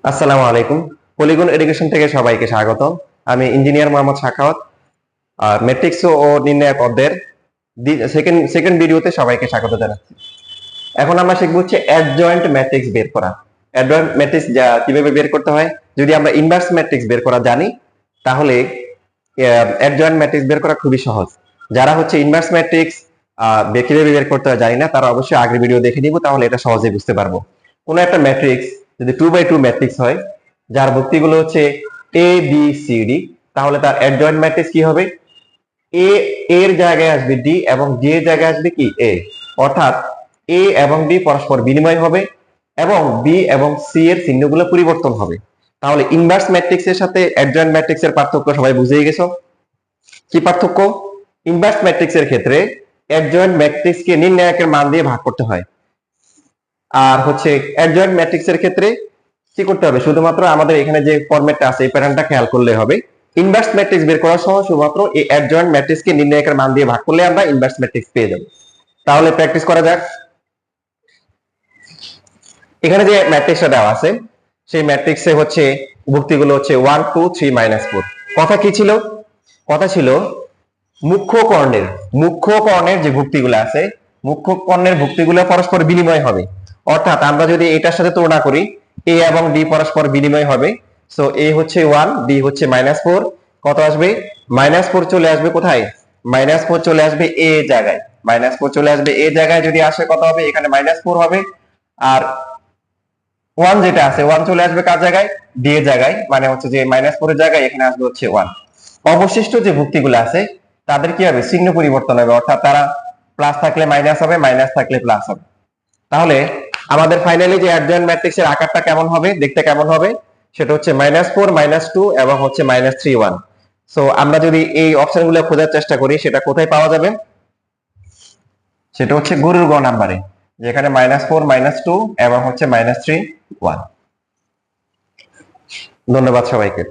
আসসালামু আলাইকুম। Polygon education থেকে সবাইকে স্বাগত। আমি ইঞ্জিনিয়ার মোহাম্মদ শাখাওয়াত। ম্যাট্রিক্স ও নির্ণায়ক অধ্যায়ের সেকেন্ড ভিডিওতে সবাইকে স্বাগত জানাচ্ছি। এখন আমরা শিখবো হচ্ছে অ্যাডজয়েন্ট ম্যাট্রিক্স বের করা। অ্যাডজয়েন্ট ম্যাট্রিক্স কিভাবে বের করতে হয়, যদি আমরা ইনভার্স ম্যাট্রিক্স বের করা জানি তাহলে অ্যাডজয়েন্ট ম্যাট্রিক্স বের করা খুবই সহজ। যারা হচ্ছে ইনভার্স ম্যাট্রিক্স কিভাবে বের করতে হয় জানি না, তারা অবশ্যই আগের ভিডিও দেখে নিব, তাহলে এটা সহজেই বুঝতে পারবো। কোনো একটা ম্যাট্রিক্স যদি 2x2 ম্যাট্রিক্স হয়, যার ভুক্তিগুলো হচ্ছে এ বি সি ডি, তাহলে তার অ্যাডজয়েন্ট ম্যাট্রিক্স কি হবে? এ এর জায়গায় আসবে ডি এবং ডি এর জায়গায় আসবে কি এ, অর্থাৎ এ এবং ডি পরস্পর বিনিময় হবে এবং বি এবং সি এর চিহ্নগুলো পরিবর্তন হবে। তাহলে ইনভার্স ম্যাট্রিক্স এর সাথে অ্যাডজয়েন্ট ম্যাট্রিক্স এর পার্থক্য সবাই বুঝেই গেছো। কি পার্থক্য? ইনভার্স ম্যাট্রিক্স এর ক্ষেত্রে অ্যাডজয়েন্ট ম্যাট্রিক্স কে নির্ণায়কের মান দিয়ে ভাগ করতে হয়, আর হচ্ছে অ্যাডজয়েন্ট ম্যাট্রিক্স এর ক্ষেত্রে কি করতে হবে? শুধুমাত্র আমাদের এখানে যে ফরম্যাটটা আছে এই প্যাটার্নটা খেয়াল করলে হবে। ইনভার্স ম্যাট্রিক্স বের করার সময় শুধুমাত্র এই অ্যাডজয়েন্ট ম্যাট্রিক্স কে নির্ণায়কের মান দিয়ে ভাগ করলে আমরা ইনভার্স ম্যাট্রিক্স পেয়ে যাব। তাহলে প্র্যাকটিস করা যাক। এখানে যে ম্যাট্রিক্সটা দেওয়া আছে সেই ম্যাট্রিক্সে হচ্ছে ভুক্তিগুলো হচ্ছে 1 2 3 -4। কথা কি ছিল? কথা ছিল মুখ্য কর্ণের যে ভুক্তিগুলো আছে, মুখ্য কর্ণের ভুক্তিগুলো পরস্পর বিনিময় হবে। অর্থাৎ আমরা যদি এটার সাথে তুলনা করি, এ এবং ডি পরস্পর বিনিময় হবে। সো এ হচ্ছে 1, ডি হচ্ছে -4। কত আসবে? -4 চলে আসবে কোথায়? -4 চলে আসবে এ জায়গায়। -4 চলে আসবে এ জায়গায়, যদি আসে কত হবে? এখানে -4 হবে। আর 1 যেটা আছে, 1 চলে আসবে কার জায়গায়? ডি এর জায়গায়, মানে হচ্ছে যে -4 এর জায়গায় এখানে আসবে হচ্ছে 1। অবশিষ্ট যে ভুক্তিগুলো আছে তাদের কি হবে? চিহ্ন পরিবর্তন হবে, অর্থাৎ তারা প্লাস থাকলে মাইনাস হবে, মাইনাস থাকলে প্লাস হবে। তাহলে আমাদের ফাইনালি যে অ্যাডজয়েন্ট ম্যাট্রিক্সের আকারটা কেমন হবে, দেখতে কেমন হবে? সেটা হচ্ছে -4 -2 এবং হচ্ছে -3 1। সো আমরা যদি এই অপশনগুলো খোঁজার চেষ্টা করি, সেটা কোথায় পাওয়া যাবে? সেটা হচ্ছে গরুর গ নাম্বারে, যেখানে -4 -2 এবং হচ্ছে -3 1। ধন্যবাদ সবাইকে।